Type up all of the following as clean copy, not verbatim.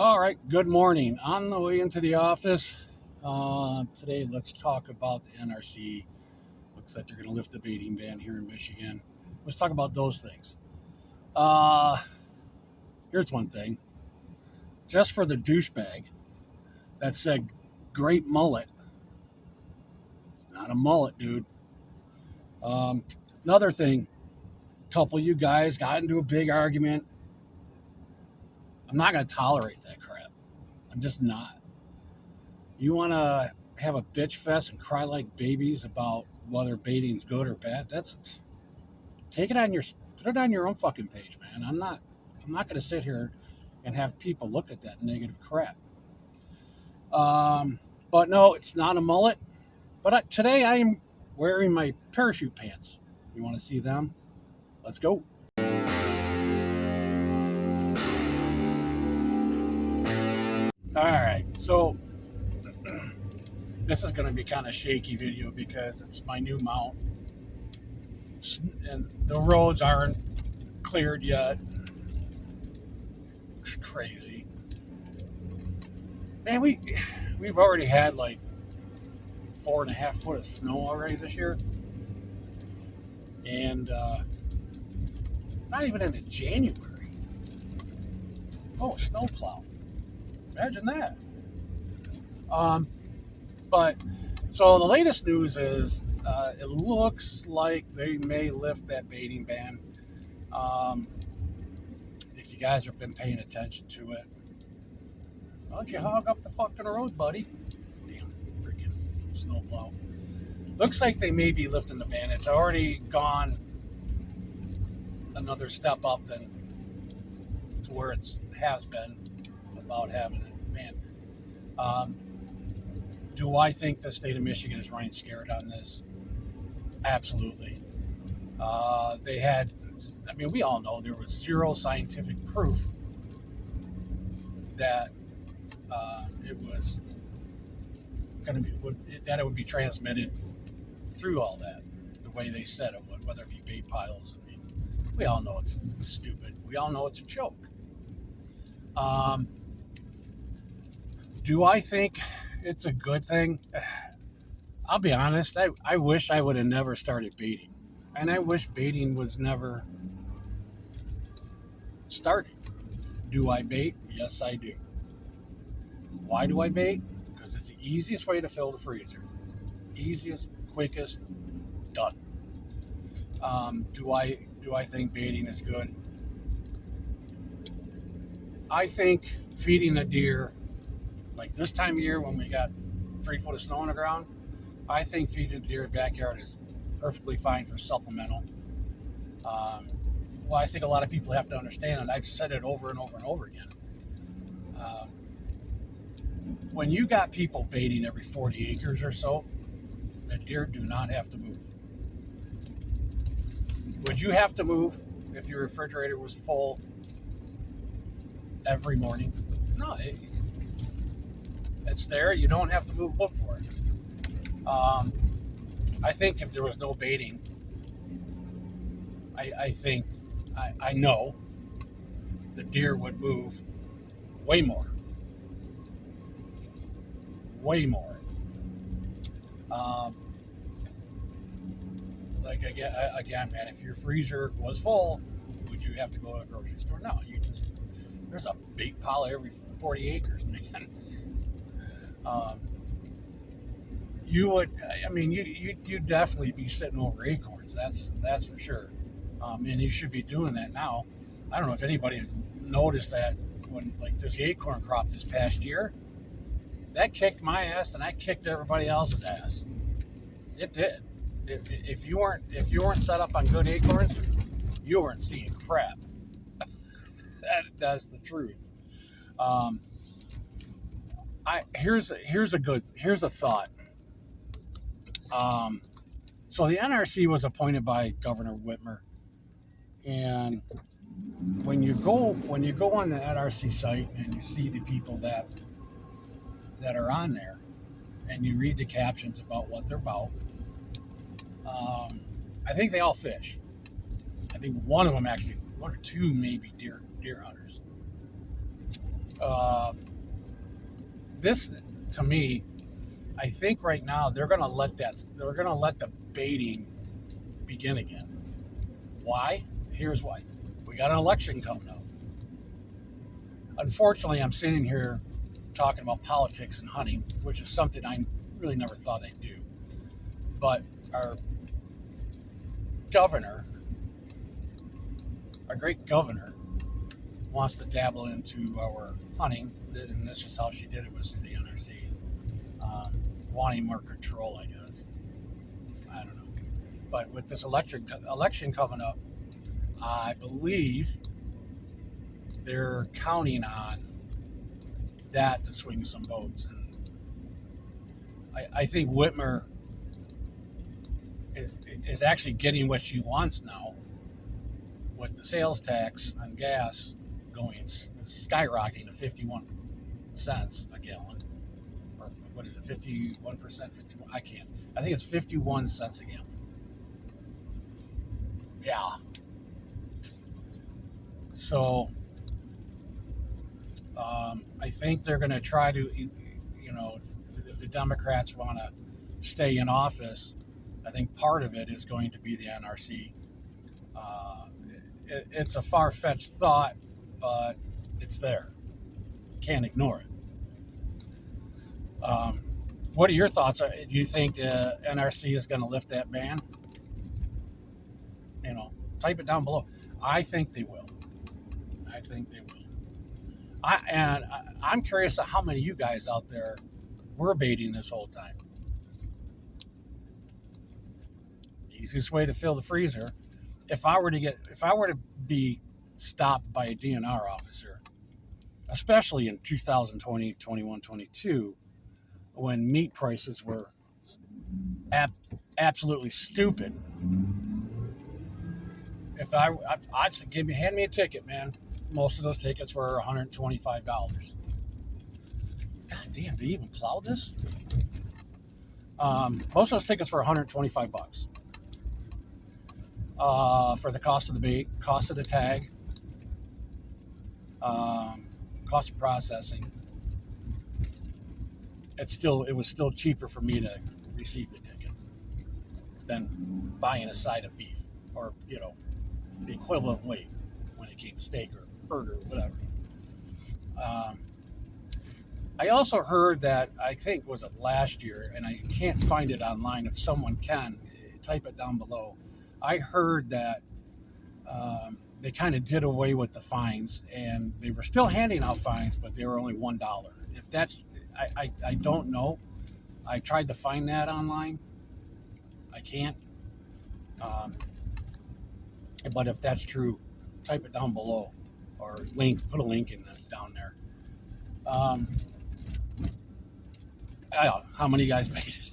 All right, good morning. On the way into the office today, let's talk about the NRC. Looks like they're going to lift the baiting ban here in Michigan. Let's talk about those things. Uh, Here's one thing. Just for the douchebag that said great mullet. It's not a mullet, dude. Um, Another thing, a couple of you guys got into a big argument. I'm not going to tolerate that crap. I'm just not. You want to have a bitch fest and cry like babies about whether baiting's good or bad? That's take it on your put it on your own fucking page, man. I'm not going to sit here and have people look at that negative crap. But no, it's not a mullet. But today I am wearing my parachute pants. You want to see them? Let's go. All right, so this is going to be kind of shaky video because it's my new mount, and the roads aren't cleared yet. It's crazy, man. We've already had like 4.5 foot of snow already this year, and not even into January. Oh, a snowplow! Imagine that. Um, but so the latest news is it looks like they may lift that baiting ban. Um, if you guys have been paying attention to it, why don't you hog up the fucking road, buddy? Damn, freaking snowplow. Looks like they may be lifting the ban. It's already gone another step up than to where it has been about having it banned. Do I think the state of Michigan is running scared on this? Absolutely. They had, I mean, we all know there was zero scientific proof that it was going to be, that it would be transmitted through all that, the way they said it would, whether it be bait piles. I mean, we all know it's stupid. We all know it's a joke. Do I think it's a good thing? I'll be honest, I wish I would have never started baiting. And I wish baiting was never started. Do I bait? Yes, I do. Why do I bait? Because it's the easiest way to fill the freezer. Easiest, quickest, done. Do I think baiting is good? I think feeding the deer, like this time of year when we got 3 foot of snow on the ground, I think feeding the deer in the backyard is perfectly fine for supplemental. Well, I think a lot of people have to understand, and I've said it over and over and over again. When you got people baiting every 40 acres or so, the deer do not have to move. Would you have to move if your refrigerator was full every morning? No, it's there. You don't have to move. Look for it. I think if there was no baiting, I know the deer would move way more. Way more. Like again, man, if your freezer was full, would you have to go to a grocery store? No, there's a bait pile every 40 acres, man. You would, I mean, you'd definitely be sitting over acorns. That's for sure. And you should be doing that now. I don't know if anybody has noticed that when like this acorn crop this past year, that kicked my ass and I kicked everybody else's ass. It did. If you weren't set up on good acorns, you weren't seeing crap. That's the truth. Here's a thought. So the NRC was appointed by Governor Whitmer, and when you go on the NRC site and you see the people that are on there, and you read the captions about what they're about, I think they all fish. I think one or two maybe deer hunters. Uh, this, to me, I think right now they're going to let the baiting begin again. Why? Here's why. We got an election coming up. Unfortunately, I'm sitting here talking about politics and hunting, which is something I really never thought I'd do. But our governor, our great governor, wants to dabble into our hunting, and this is how she did it, was through the NRC, wanting more control, I guess. I don't know. But with this election coming up, I believe they're counting on that to swing some votes. And I think Whitmer is actually getting what she wants now, with the sales tax on gas going skyrocketing to 51 cents a gallon. Or what is it, 51%? 51? I can't. I think it's 51 cents a gallon. Yeah. So I think they're going to try to, if the Democrats want to stay in office, I think part of it is going to be the NRC. It's a far-fetched thought, but it's there. Can't ignore it. What are your thoughts? Do you think the NRC is going to lift that ban? Type it down below. I think they will. I'm curious of how many of you guys out there were baiting this whole time. The easiest way to fill the freezer, if I were to be stopped by a DNR officer, especially in 2020, 21, 22, when meat prices were absolutely stupid, if I'd say, hand me a ticket, man. Most of those tickets were $125. God damn, do you even plow this? Most of those tickets were $125 for the cost of the bait, cost of the tag, cost of processing. It was still cheaper for me to receive the ticket than buying a side of beef, or the equivalent weight when it came to steak or burger or whatever. I also heard that, I think was it last year, and I can't find it online. If someone can, type it down below. I heard that they kind of did away with the fines, and they were still handing out fines, but they were only $1. If that's, I don't know. I tried to find that online. I can't. But if that's true, type it down below, or put a link in down there. I don't know how many guys made it.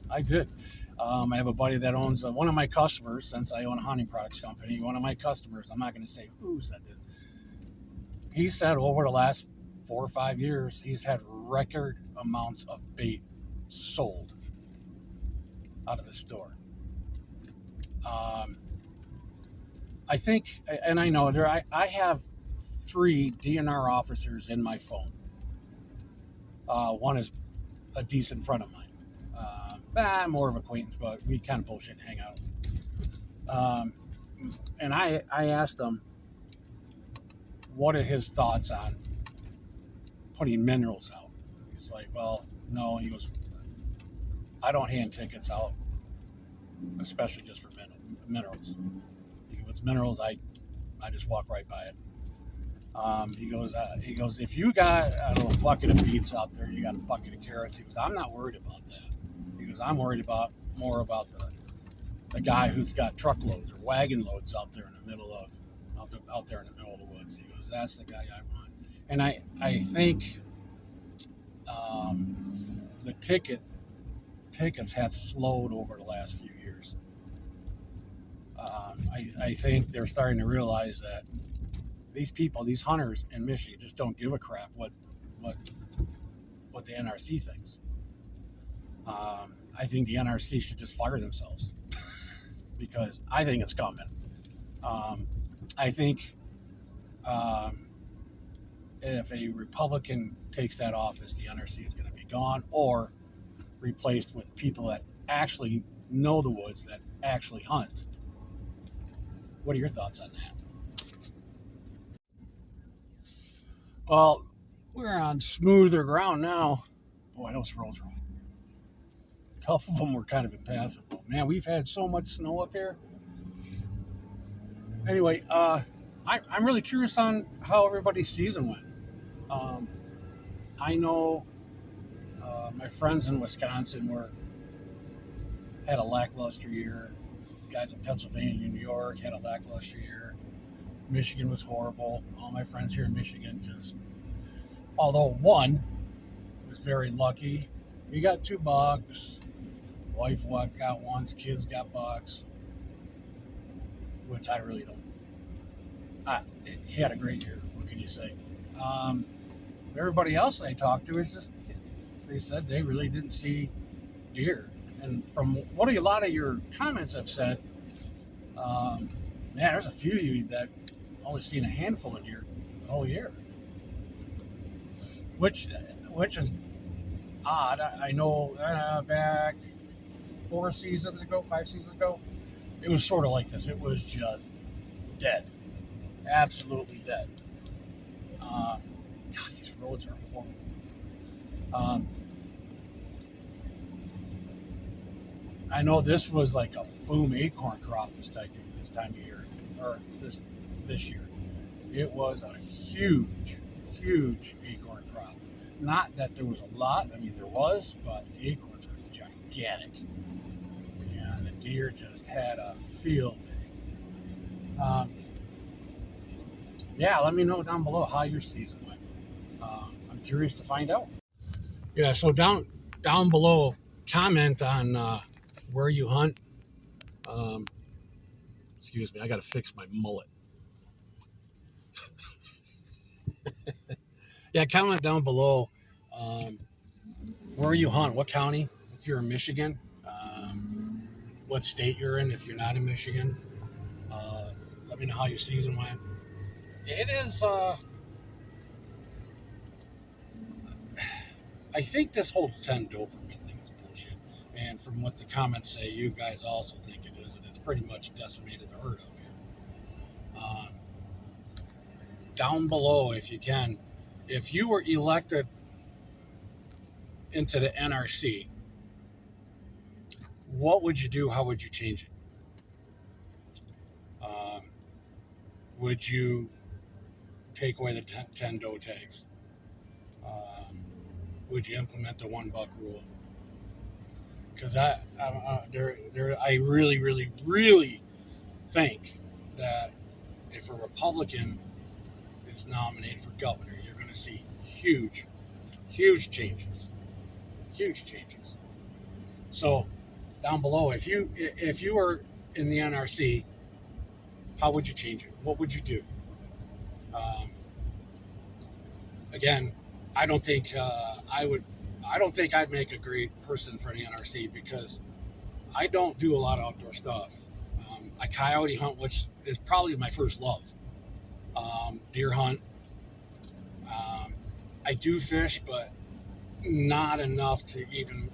I did. I have a buddy that owns one of my customers, since I own a hunting products company. One of my customers, I'm not going to say who said this. He said over the last 4 or 5 years, he's had record amounts of bait sold out of his store. I think, and I know I have 3 DNR officers in my phone. One is a decent friend of mine. More of acquaintance, but we kind of bullshit and hang out. And I asked him what are his thoughts on putting minerals out. He's like, well, no. He goes, I don't hand tickets out, especially just for minerals. If it's minerals, I just walk right by it. He goes, if you got, I don't know, a bucket of beets out there, you got a bucket of carrots. He goes, I'm not worried about that. He goes, I'm worried more about the guy who's got truckloads or wagon loads out there in the middle of the woods. He goes, that's the guy I want. And I think the tickets have slowed over the last few years. I think they're starting to realize that these people, these hunters in Michigan, just don't give a crap what the NRC thinks. I think the NRC should just fire themselves because I think it's coming. I think if a Republican takes that office, the NRC is going to be gone or replaced with people that actually know the woods, that actually hunt. What are your thoughts on that? Well, we're on smoother ground now. Boy, those roads were. A couple of them were kind of impassable. Man, we've had so much snow up here. Anyway, I'm really curious on how everybody's season went. Um, I know my friends in Wisconsin had a lackluster year. Guys in Pennsylvania, New York had a lackluster year. Michigan was horrible. All my friends here in Michigan although one was very lucky. We got 2 bucks. Wife got ones. Kids got bucks, which I really don't. He had a great year. What can you say? Everybody else I talked to they said they really didn't see deer. And from what a lot of your comments have said, man, there's a few of you that only seen a handful of deer the whole year, which is odd. I know back 5 seasons ago, it was sort of like this. It was just dead, absolutely dead. God, these roads are horrible. I know this was like a boom acorn crop this time of year, or this year. It was a huge acorn crop. Not that there was a lot. I mean, there was, but the acorns were gigantic, and the deer just had a field day. Yeah, let me know down below how your season went. I'm curious to find out. Yeah, so down below, comment on where you hunt. Excuse me, I got to fix my mullet. Yeah, comment down below where you hunt, what county, if you're in Michigan, what state you're in if you're not in Michigan. Let me know how your season went. It is, I think this whole 10 Doberman thing is bullshit. And from what the comments say, you guys also think it is, and it's pretty much decimated the herd up here. Down below, if you can, if you were elected into the NRC, what would you do? How would you change it? Would you take away the 10 doe tags? Would you implement the $1 rule? Because I really think that if a Republican is nominated for governor, you're going to see huge changes. So down below, if you were in the NRC, how would you change it? What would you do? Again, I don't think I'd make a great person for the NRC because I don't do a lot of outdoor stuff. I coyote hunt, which is probably my first love. Deer hunt. I do fish, but not enough to even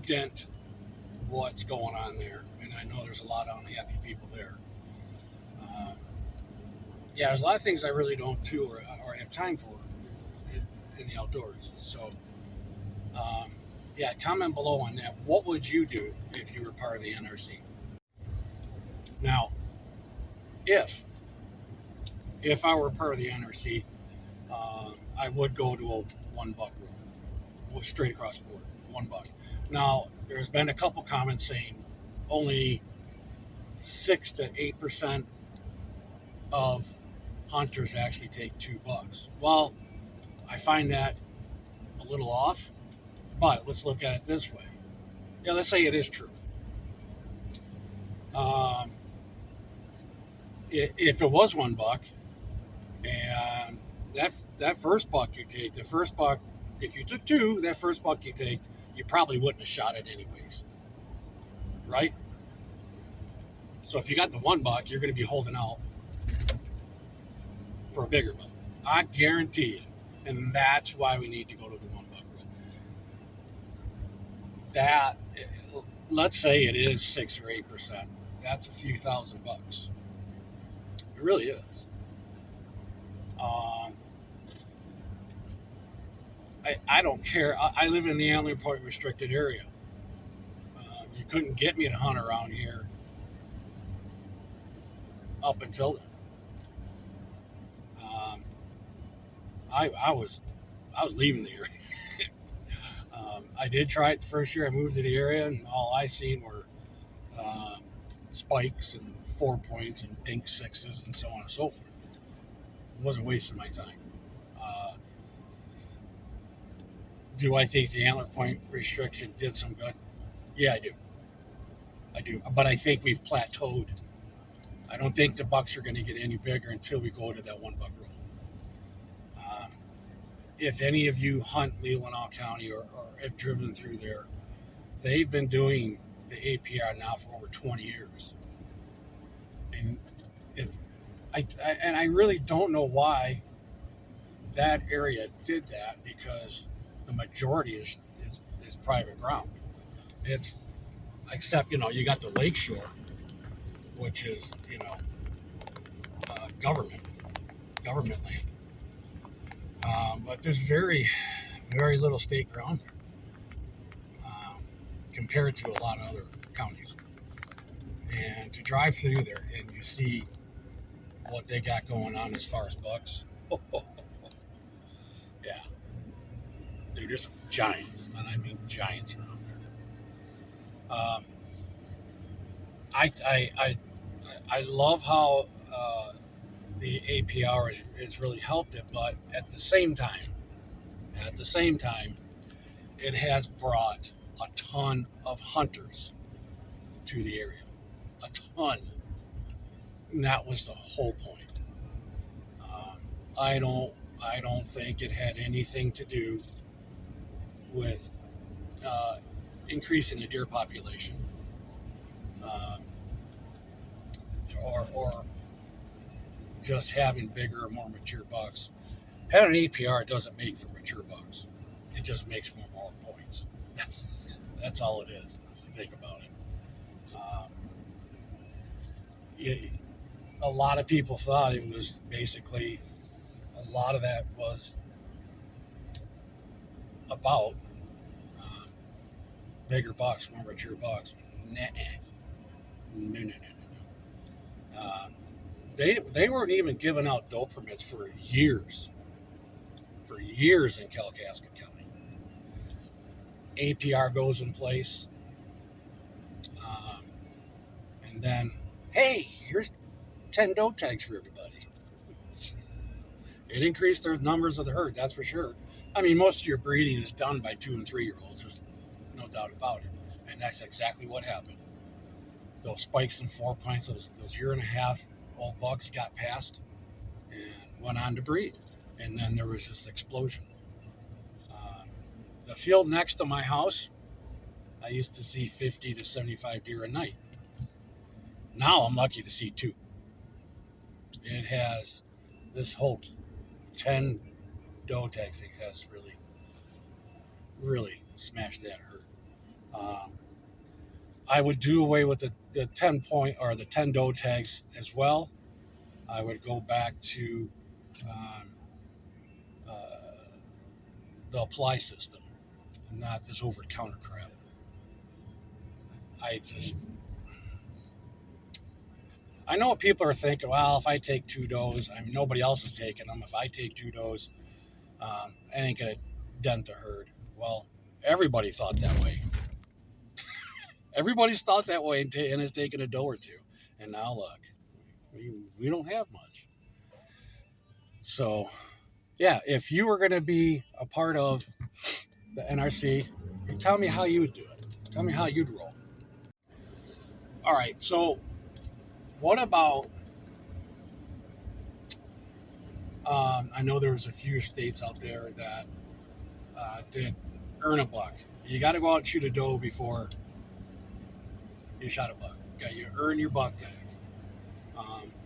dent what's going on there. And I know there's a lot of unhappy people there. Yeah, there's a lot of things I really don't do or have time for in the outdoors. So, yeah, comment below on that. What would you do if you were part of the NRC? Now, if I were part of the NRC, I would go to a $1 rule, straight across the board, $1. Now, there's been a couple comments saying only 6 to 8% of hunters actually take $2. Well, I find that a little off, but let's look at it this way. Yeah, let's say it is true. If it was $1 and that first buck you take, if you took 2, that first buck you take, you probably wouldn't have shot it anyways, right? So if you got the $1, you're going to be holding out for a bigger buck. I guarantee you. And that's why we need to go to the one buck rule. That, let's say it is 6 or 8%. That's a few $1,000s. It really is. Um, I don't care. I live in the Antler Point restricted area. You couldn't get me to hunt around here up until then. Um, I was leaving the area. I did try it the first year I moved to the area, and all I seen were uh, spikes and 4 points and dink sixes and so on and so forth. It wasn't wasting my time. Uh, do I think the Antler Point restriction did some good? Yeah, I do. I do. But I think we've plateaued. I don't think the bucks are going to get any bigger until we go to that one buck rule. Um, if any of you hunt Leelanau County or have driven through there, they've been doing the APR now for over 20 years. And it's, and I really don't know why that area did that, because the majority is private ground. It's, except, you got the lakeshore, which is, government land. But there's very, very little state ground there compared to a lot of other counties. And to drive through there and you see what they got going on as far as bucks, yeah, dude, there's some giants, and I mean giants around there. I love how the APR has really helped it, but at the same time, it has brought a ton of hunters to the area, a ton. And that was the whole point. Um, I don't think it had anything to do with uh, increasing the deer population, um, or just having bigger or more mature bucks. Having an APR doesn't make for mature bucks. It just makes for more points. That's all it is, if you think about it. It. A lot of people thought it was basically, a lot of that was about um, bigger bucks, more mature bucks. Nah. No. They weren't even giving out doe permits for years in Kalkaska County. APR goes in place, um, and then, hey, here's 10 doe tags for everybody. It increased the numbers of the herd, that's for sure. I mean, most of your breeding is done by 2 and 3 year olds, there's no doubt about it. And that's exactly what happened. Those spikes and 4 points, those year and a half old bucks got passed and went on to breed. And then there was this explosion. The field next to my house, I used to see 50 to 75 deer a night. Now I'm lucky to see 2. It has, this whole 10 doe tag thing has really smashed that herd. I would do away with the 10 point or the 10 doe tags as well. I would go back to um, uh, the apply system and not this over the counter crap. I know what people are thinking. Well, if I take 2 does, I mean, nobody else is taking them. If I take 2 does, I ain't gonna dent the herd. Well, everybody thought that way. Everybody's thought that way and has taken a doe or 2. And now look, we don't have much. So, yeah, if you were going to be a part of the NRC, tell me how you would do it. Tell me how you'd roll. All right, so what about, I know there's a few states out there that did earn a buck. You got to go out and shoot a doe before you shot a buck. Okay, you earn your buck tag.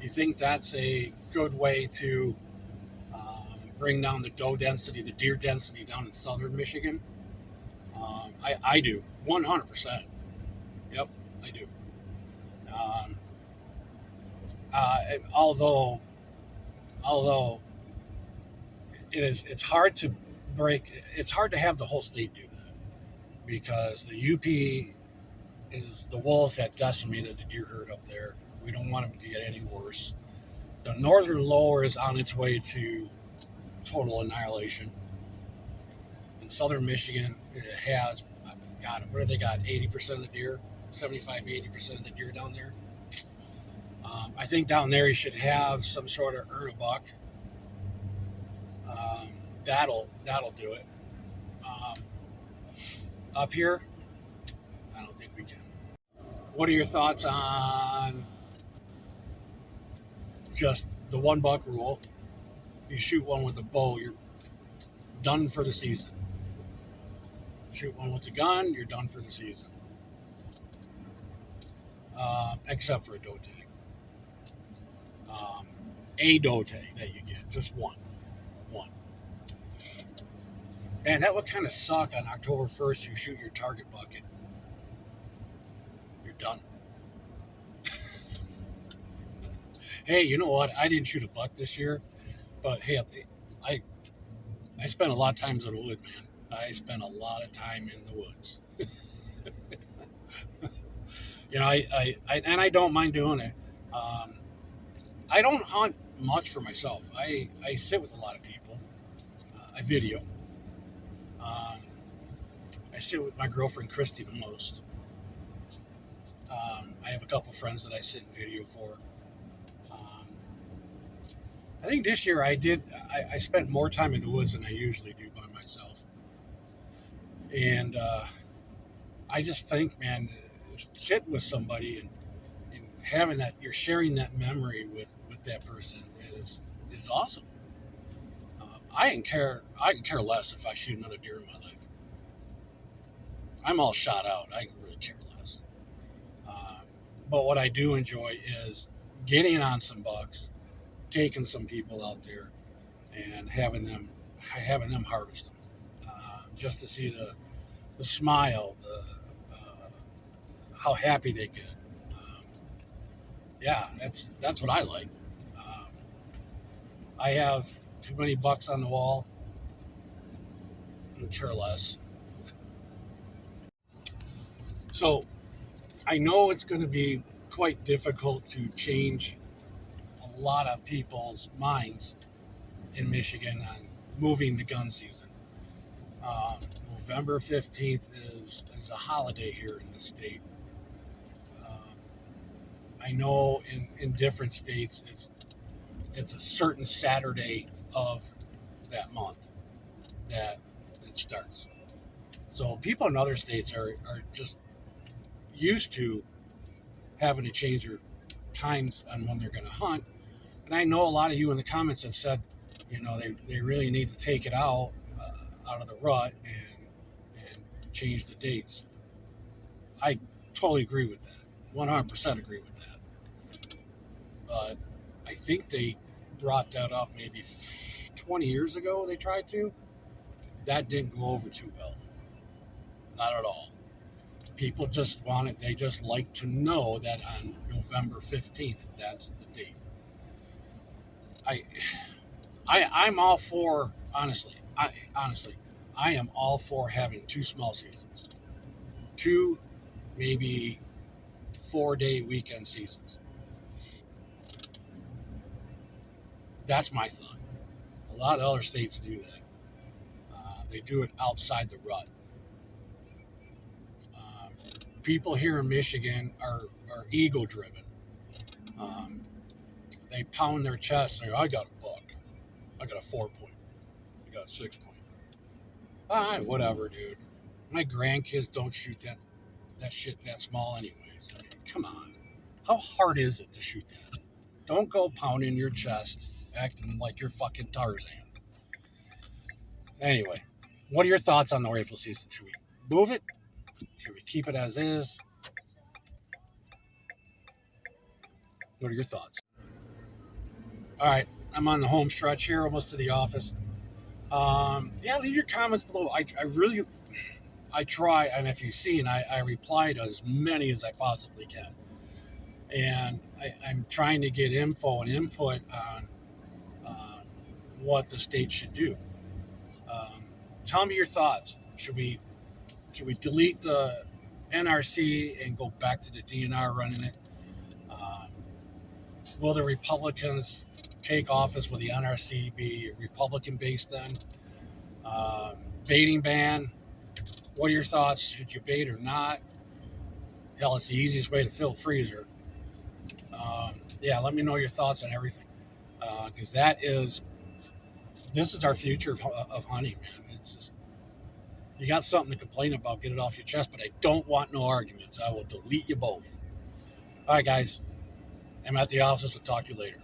You think that's a good way to bring down the doe density, the deer density down in southern Michigan. I do 100%. Yep, I do. Um, although it's hard to it's hard to have the whole state do that because the UP is the wolves that decimated the deer herd up there. We don't want them to get any worse. The northern lower is on its way to total annihilation. In southern Michigan, it has, God, what do they got? 80% of the deer, 75, 80% of the deer down there. I think down there you should have some sort of earn a buck. That'll do it. Um, Up here, I don't think we can. What are your thoughts on just the $1 rule? You shoot one with a bow, you're done for the season. Shoot one with a gun, you're done for the season. Except for a doe tag. A doe tag that you get, just one. And that would kind of suck on October 1st. You shoot your target bucket. You're done. Hey, you know what? I didn't shoot a buck this year, but hey, I spent a lot of times in the wood, man. I spent a lot of time in the woods. You know, I don't mind doing it. I don't hunt much for myself. I sit with a lot of people. I video. I sit with my girlfriend Christy the most. I have a couple friends that I sit in video for. I think this year I spent more time in the woods than I usually do by myself. And I just think, man, sit with somebody and having that, you're sharing that memory with that person is awesome. I can care less if I shoot another deer in my life. I'm all shot out. I can really care less. But what I do enjoy is getting on some bucks, taking some people out there, and having them harvest them, just to see the smile, how happy they get. Yeah, that's what I like. I have too many bucks on the wall. I care less. So I know it's going to be quite difficult to change a lot of people's minds in Michigan on moving the gun season. November 15th is a holiday here in the state. I know in different states it's a certain Saturday of that month that it starts. So people in other states are just used to having to change their times on when they're going to hunt. And I know a lot of you in the comments have said, you know, they really need to take it out of the rut and change the dates. I totally agree with that. 100% agree with that. But I think they brought that up maybe 20 years ago. They tried to. That didn't go over too well. Not at all. People just they just like to know that on November 15th, that's the date. I'm all for, honestly, I am all for having 2 small seasons. 2, maybe 4-day weekend seasons. That's my thought. A lot of other states do that. They do it outside the rut. People here in Michigan are ego driven. They pound their chest and say, I got a buck. I got a 4-point. I got a 6-point. All right, whatever, dude. My grandkids don't shoot that shit that small anyways. I mean, come on. How hard is it to shoot that? Don't go pounding your chest, acting like you're fucking Tarzan. Anyway, what are your thoughts on the rifle season? Should we move it? Should we keep it as is? What are your thoughts? All right, I'm on the home stretch here, almost to the office. Yeah, leave your comments below. I try, and if you've seen, I reply to as many as I possibly can. And I'm trying to get info and input on uh, what the state should do. Um, Tell me your thoughts. Should we delete the NRC and go back to the DNR running it? Um, will the Republicans take office? Will the NRC be Republican based then? Um, Baiting ban. What are your thoughts? Should you bait or not? Hell, it's the easiest way to fill a freezer. Yeah, let me know your thoughts on everything, because this is our future of hunting, man. It's just, you got something to complain about, get it off your chest. But I don't want no arguments. I will delete you both. All right, guys. I'm at the office. We'll talk to you later.